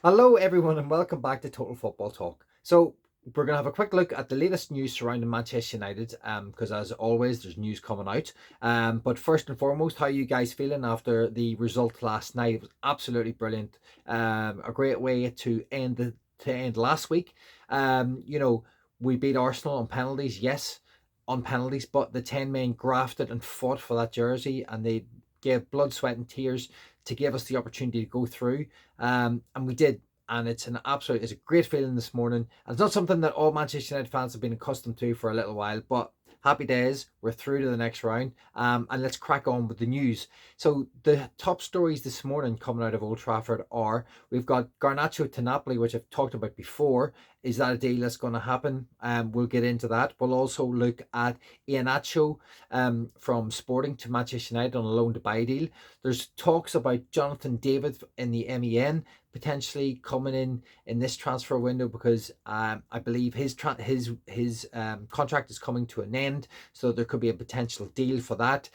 Hello, everyone, and welcome back to Total Football Talk. So, we're going to have a quick look at the latest news surrounding Manchester United, because as always, there's news coming out. But first and foremost, how are you guys feeling after the result last night? It was absolutely brilliant. A great way to end last week. We beat Arsenal on penalties, yes, on penalties, but the 10 men grafted and fought for that jersey, and they gave blood, sweat, and tears to give us the opportunity to go through. And we did. And it's a great feeling this morning. And it's not something that all Manchester United fans have been accustomed to for a little while, but happy days. We're through to the next round. And let's crack on with the news. So the top stories this morning coming out of Old Trafford are we've got Garnacho to Napoli, which I've talked about before. Is that a deal that's going to happen? We'll get into that. We'll also look at Inacio from Sporting to Manchester United on a loan to buy deal. There's talks about Johnathan David in the potentially coming in this transfer window because I believe his contract is coming to an end, so there could be a potential deal for that.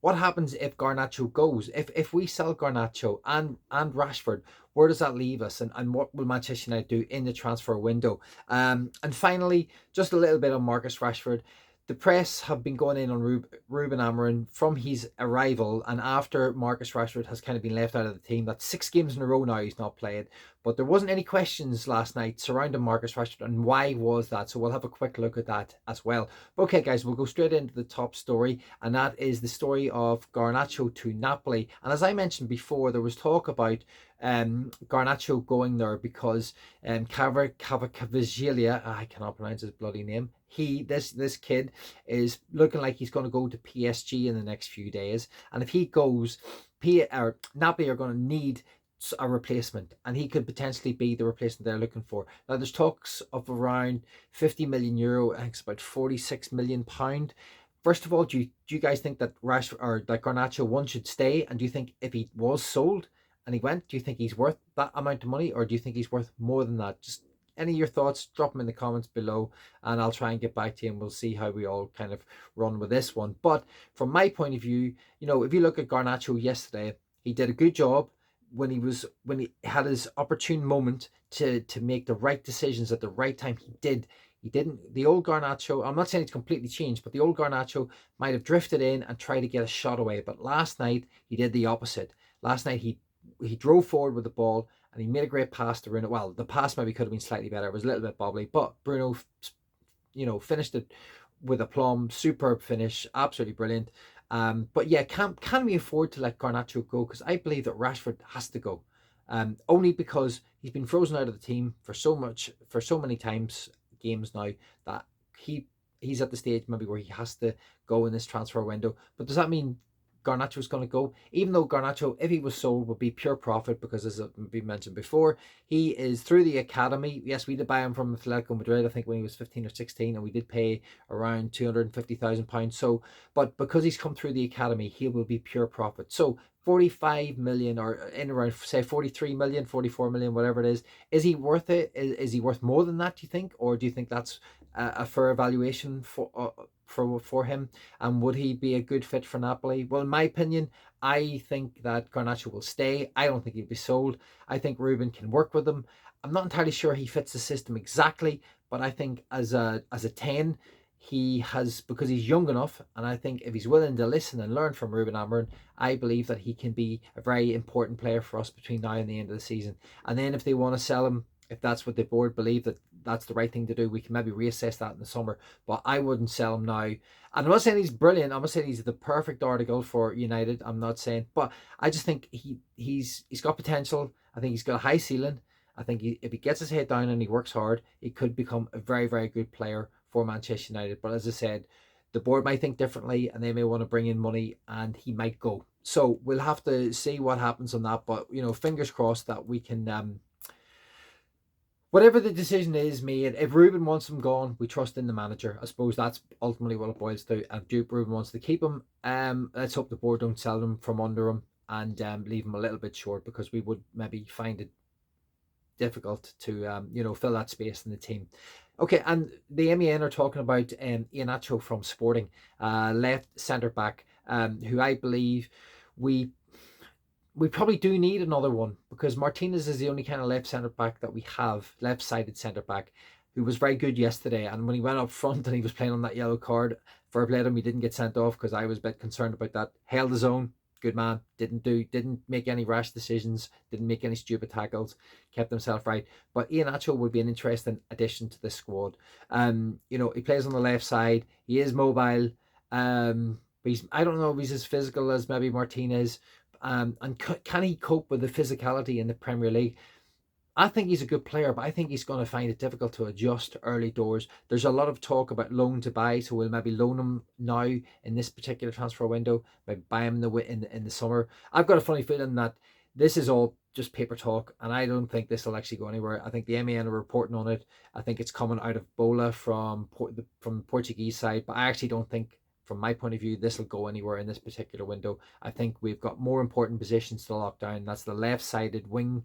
What happens if Garnacho goes? If we sell Garnacho and Rashford, where does that leave us, and what will Manchester United do in the transfer window? And finally, just a little bit on Marcus Rashford. The press have been going in on Rubin Amorim from his arrival and after Marcus Rashford has kind of been left out of the team. That's 6 games in a row now he's not played. But there wasn't any questions last night surrounding Marcus Rashford and why was that. So we'll have a quick look at that as well. But okay, guys, we'll go straight into the top story, and that is the story of Garnacho to Napoli. And as I mentioned before, there was talk about Garnacho going there because Cavacilia, I cannot pronounce his bloody name. This kid is looking like he's going to go to PSG in the next few days, and if he goes, Napoli are going to need a replacement, and he could potentially be the replacement they're looking for. Now, there's talks of around 50 million euro. I think it's about 46 million pound. First of all, do you guys think that Garnacho one should stay? And do you think if he was sold and he went, do you think he's worth that amount of money, or do you think he's worth more than that? Just any of your thoughts, drop them in the comments below, and I'll try and get back to you, and we'll see how we all kind of run with this one. But from my point of view, if you look at Garnacho yesterday, he did a good job when he had his opportune moment to make the right decisions at the right time. He didn't. The old Garnacho, I'm not saying it's completely changed, but the old Garnacho might have drifted in and tried to get a shot away. But last night he did the opposite. Last night he drove forward with the ball and he made a great pass to Bruno. Well, the pass maybe could have been slightly better. It was a little bit bobbly, but Bruno, finished it with aplomb. Superb finish, absolutely brilliant. But yeah, can we afford to let Garnacho go? Because I believe that Rashford has to go. Only because he's been frozen out of the team for so many times games now that he's at the stage maybe where he has to go in this transfer window. But does that mean Garnacho's going to go? Even though Garnacho, if he was sold, would be pure profit because, as we mentioned before, he is through the academy. Yes, we did buy him from Atletico Madrid, I think, when he was 15 or 16, and we did pay around £250,000. So, but because he's come through the academy, he will be pure profit. So 45 million, or in around, say, 43 million, 44 million, whatever it is he worth it? Is he worth more than that, do you think? Or do you think that's a fair evaluation for him? And would he be a good fit for Napoli? Well, in my opinion, I think that Garnacho will stay. I don't think he'll be sold. I think Rubin can work with him. I'm not entirely sure he fits the system exactly, but I think as a 10, he has, because he's young enough, and I think if he's willing to listen and learn from Rubin Amorim, I believe that he can be a very important player for us between now and the end of the season. And then if they want to sell him, if that's what the board believe that that's the right thing to do, we can maybe reassess that in the summer. But I wouldn't sell him now. And I'm not saying he's brilliant. I'm not saying he's the perfect article for United. I'm not saying, but I just think he's got potential. I think he's got a high ceiling. I think if he gets his head down and he works hard, he could become a very, very good player for Manchester United. But as I said, the board might think differently and they may want to bring in money and he might go. So we'll have to see what happens on that. But, fingers crossed that we can whatever the decision is made, if Rubin wants him gone, we trust in the manager. I suppose that's ultimately what it boils to. If Duke Rubin wants to keep him, let's hope the board don't sell him from under him and leave him a little bit short, because we would maybe find it difficult to fill that space in the team. Okay, and the MEN are talking about Inacio from Sporting, left centre back, who I believe we we probably do need another one, because Martinez is the only kind of left centre back that we have, left sided centre back, who was very good yesterday. And when he went up front and he was playing on that yellow card, fair play to him, he didn't get sent off, because I was a bit concerned about that. Held his own, good man. Didn't make any rash decisions, didn't make any stupid tackles, kept himself right. But Inacio would be an interesting addition to this squad. He plays on the left side. He is mobile. I don't know if he's as physical as maybe Martinez. And can he cope with the physicality in the Premier League? I think he's a good player, but I think he's going to find it difficult to adjust early doors. There's a lot of talk about loan to buy, so we'll maybe loan him now in this particular transfer window, maybe buy him in the summer. I've got a funny feeling that this is all just paper talk, and I don't think this will actually go anywhere. I think the MEN are reporting on it. I think it's coming out of Bola from the Portuguese side, but I actually don't think, from my point of view, this will go anywhere in this particular window. I think we've got more important positions to lock down. That's the left-sided wing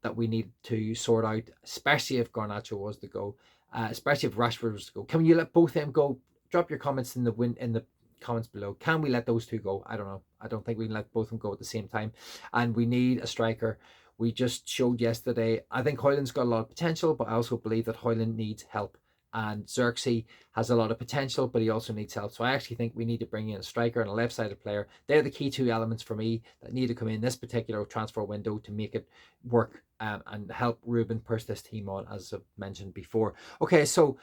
that we need to sort out, especially if Garnacho was to go, especially if Rashford was to go. Can you let both of them go? Drop your comments in the comments below. Can we let those two go? I don't know. I don't think we can let both of them go at the same time. And we need a striker. We just showed yesterday, I think Højlund's got a lot of potential, but I also believe that Højlund needs help. And Xerxes has a lot of potential, but he also needs help. So I actually think we need to bring in a striker and a left-sided player. They're the key two elements for me that need to come in this particular transfer window to make it work, and help Rubin push this team on, as I've mentioned before. Okay, so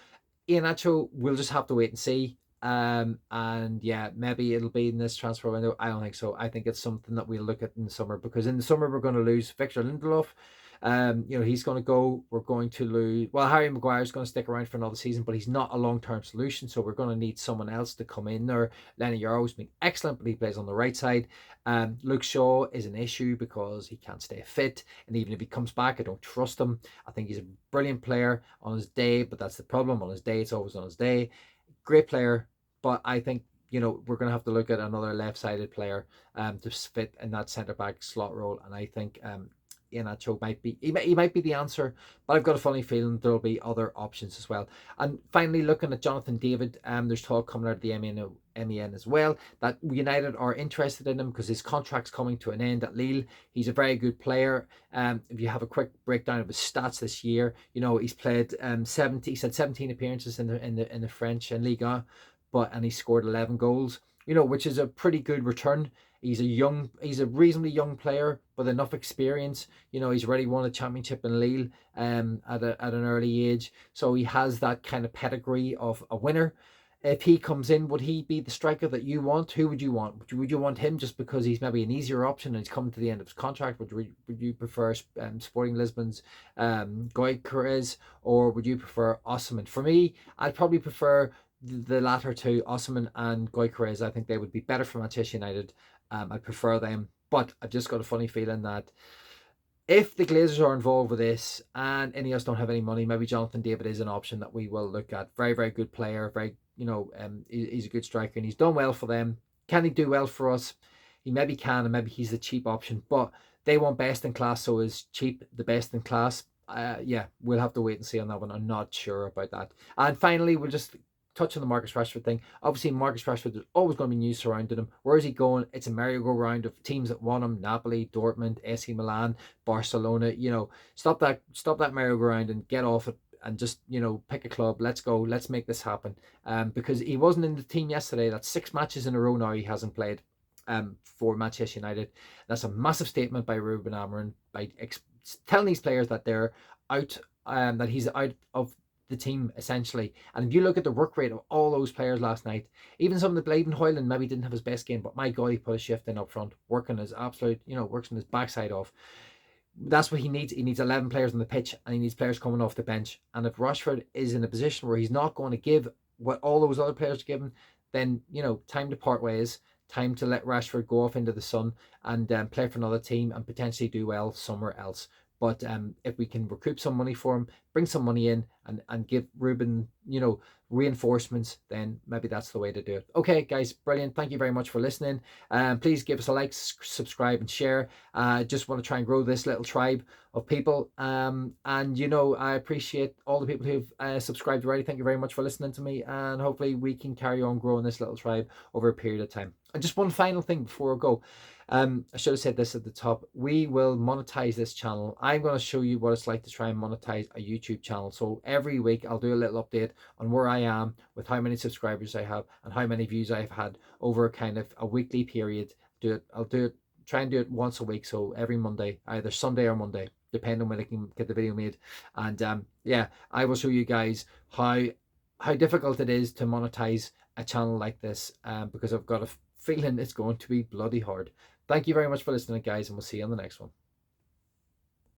Inacio, we'll just have to wait and see. And yeah, maybe it'll be in this transfer window. I don't think so. I think it's something that we'll look at in the summer, because in the summer we're going to lose Victor Lindelof. He's going to go. We're going to lose. Well, Harry Maguire's going to stick around for another season, but he's not a long-term solution. So we're going to need someone else to come in there. Lenny Yaro's been excellent, but he plays on the right side. Luke Shaw is an issue because he can't stay fit, and even if he comes back, I don't trust him. I think he's a brilliant player on his day, but that's the problem. On his day, it's always on his day. Great player, but I think we're going to have to look at another left-sided player to fit in that centre-back slot role, and I think Inacio might be the answer, but I've got a funny feeling there'll be other options as well. And finally, looking at Johnathan David, there's talk coming out of the MEN as well that United are interested in him because his contract's coming to an end at Lille. He's a very good player. If you have a quick breakdown of his stats this year, he's played 17 appearances in the French and Liga, and he scored 11 goals, which is a pretty good return. He's a reasonably young player with enough experience. He's already won a championship in Lille at an early age. So he has that kind of pedigree of a winner. If he comes in, would he be the striker that you want? Who would you want? Would you want him just because he's maybe an easier option and he's coming to the end of his contract? Would you prefer Sporting Lisbon's Gyökeres, or would you prefer Osimhen? For me, I'd probably prefer the latter two, Osimhen and Gyökeres. I think they would be better for Manchester United. I prefer them, but I've just got a funny feeling that if the Glazers are involved with this and Ineos don't have any money, maybe Johnathan David is an option that we will look at. Very, very good player. He's a good striker and he's done well for them. Can he do well for us? He maybe can, and maybe he's the cheap option, but they want best in class, so is cheap the best in class? We'll have to wait and see on that one. I'm not sure about that. And finally, we'll just touch on the Marcus Rashford thing. Obviously, Marcus Rashford, there's always going to be news surrounding him. Where is he going? It's a merry-go-round of teams that want him: Napoli, Dortmund, AC Milan, Barcelona. Stop that merry-go-round and get off it, and just pick a club. Let's go. Let's make this happen. Because he wasn't in the team yesterday. That's 6 matches in a row now he hasn't played for Manchester United. That's a massive statement by Rubin Amorim by telling these players that they're out, that he's out of the team essentially. And if you look at the work rate of all those players last night, even some of the even Højlund maybe didn't have his best game, but my God, he put a shift in up front, working his absolute, working his backside off. That's what he needs. He needs 11 players on the pitch, and he needs players coming off the bench. And if Rashford is in a position where he's not going to give what all those other players are giving, then time to part ways. Time to let Rashford go off into the sun and play for another team and potentially do well somewhere else. But if we can recoup some money for him, bring some money in and give Rubin, reinforcements, then maybe that's the way to do it. Okay, guys, brilliant. Thank you very much for listening. Please give us a like, subscribe, and share. Just want to try and grow this little tribe of people. And, I appreciate all the people who've subscribed already. Thank you very much for listening to me. And hopefully we can carry on growing this little tribe over a period of time. And just one final thing before I go. I should have said this at the top. We will monetize this channel. I'm going to show you what it's like to try and monetize a YouTube channel. So every week I'll do a little update on where I am with how many subscribers I have and how many views I've had over kind of a weekly period. I'll do it, try and do it once a week. So every Monday, either Sunday or Monday, depending on when I can get the video made. And yeah, I will show you guys how difficult it is to monetize a channel like this, because I've got a feeling it's going to be bloody hard. Thank you very much for listening, guys, and we'll see you on the next one.